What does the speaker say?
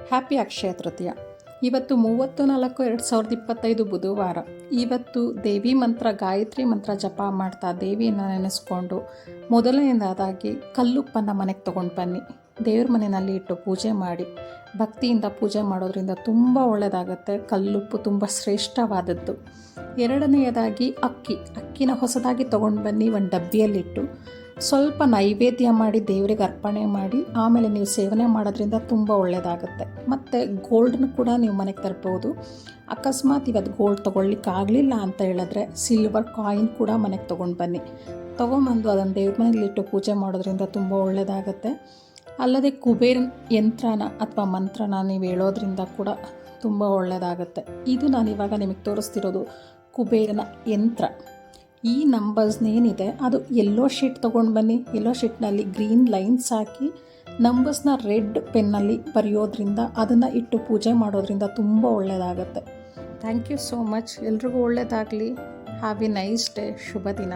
Happy Akshaya Tritiya. ಇವತ್ತು 30/4/2025 ಬುಧವಾರ. ಇವತ್ತು ದೇವಿ ಮಂತ್ರ, ಗಾಯತ್ರಿ ಮಂತ್ರ ಜಪ ಮಾಡ್ತಾ ದೇವಿಯನ್ನು ನೆನೆಸ್ಕೊಂಡು ಮೊದಲನೇದಾಗಿ ಕಲ್ಲುಪ್ಪನ್ನು ಮನೆಗೆ ತೊಗೊಂಡು ಬನ್ನಿ. ದೇವ್ರ ಮನೆಯಲ್ಲಿ ಇಟ್ಟು ಪೂಜೆ ಮಾಡಿ. ಭಕ್ತಿಯಿಂದ ಪೂಜೆ ಮಾಡೋದ್ರಿಂದ ತುಂಬ ಒಳ್ಳೆಯದಾಗುತ್ತೆ. ಕಲ್ಲುಪ್ಪು ತುಂಬ ಶ್ರೇಷ್ಠವಾದದ್ದು. ಎರಡನೆಯದಾಗಿ ಅಕ್ಕಿನ ಹೊಸದಾಗಿ ತೊಗೊಂಡು ಬನ್ನಿ, ಒಂದು ಡಬ್ಬಿಯಲ್ಲಿಟ್ಟು ಸ್ವಲ್ಪ ನೈವೇದ್ಯ ಮಾಡಿ ದೇವರಿಗೆ ಅರ್ಪಣೆ ಮಾಡಿ ಆಮೇಲೆ ನೀವು ಸೇವನೆ ಮಾಡೋದ್ರಿಂದ ತುಂಬ ಒಳ್ಳೆಯದಾಗುತ್ತೆ. ಮತ್ತು ಗೋಲ್ಡನ್ನು ಕೂಡ ನೀವು ಮನೆಗೆ ತರ್ಬೋದು. ಅಕಸ್ಮಾತ್ ಇವತ್ತು ಗೋಲ್ಡ್ ತೊಗೊಳ್ಲಿಕ್ಕಾಗಲಿಲ್ಲ ಅಂತ ಹೇಳಿದ್ರೆ ಸಿಲ್ವರ್ ಕಾಯಿನ್ ಕೂಡ ಮನೆಗೆ ತೊಗೊಂಡು ಬನ್ನಿ. ತೊಗೊಂಬಂದು ಅದನ್ನು ದೇವ್ರ ಮನೆಯಲ್ಲಿಟ್ಟು ಪೂಜೆ ಮಾಡೋದ್ರಿಂದ ತುಂಬ ಒಳ್ಳೆಯದಾಗುತ್ತೆ. ಅಲ್ಲದೆ ಕುಬೇರನ ಯಂತ್ರನ ಅಥವಾ ಮಂತ್ರನ ನೀವು ಹೇಳೋದ್ರಿಂದ ಕೂಡ ತುಂಬ ಒಳ್ಳೆಯದಾಗುತ್ತೆ. ಇದು ನಾನಿವಾಗ ನಿಮಗೆ ತೋರಿಸ್ತಿರೋದು ಕುಬೇರನ ಯಂತ್ರ. ಈ ನಂಬರ್ಸ್ನೇನಿದೆ ಅದು ಯೆಲ್ಲೋ ಶೀಟ್ ತೊಗೊಂಡು ಬನ್ನಿ. ಯೆಲ್ಲೋ ಶೀಟ್ನಲ್ಲಿ ಗ್ರೀನ್ ಲೈನ್ಸ್ ಹಾಕಿ ನಂಬರ್ಸ್ನ ರೆಡ್ ಪೆನ್ನಲ್ಲಿ ಬರೆಯೋದ್ರಿಂದ ಅದನ್ನು ಇಟ್ಟು ಪೂಜೆ ಮಾಡೋದ್ರಿಂದ ತುಂಬ ಒಳ್ಳೆಯದಾಗುತ್ತೆ. Thank you so much. ಎಲ್ರಿಗೂ ಒಳ್ಳೆಯದಾಗಲಿ. Have a nice day. ಶುಭ ದಿನ.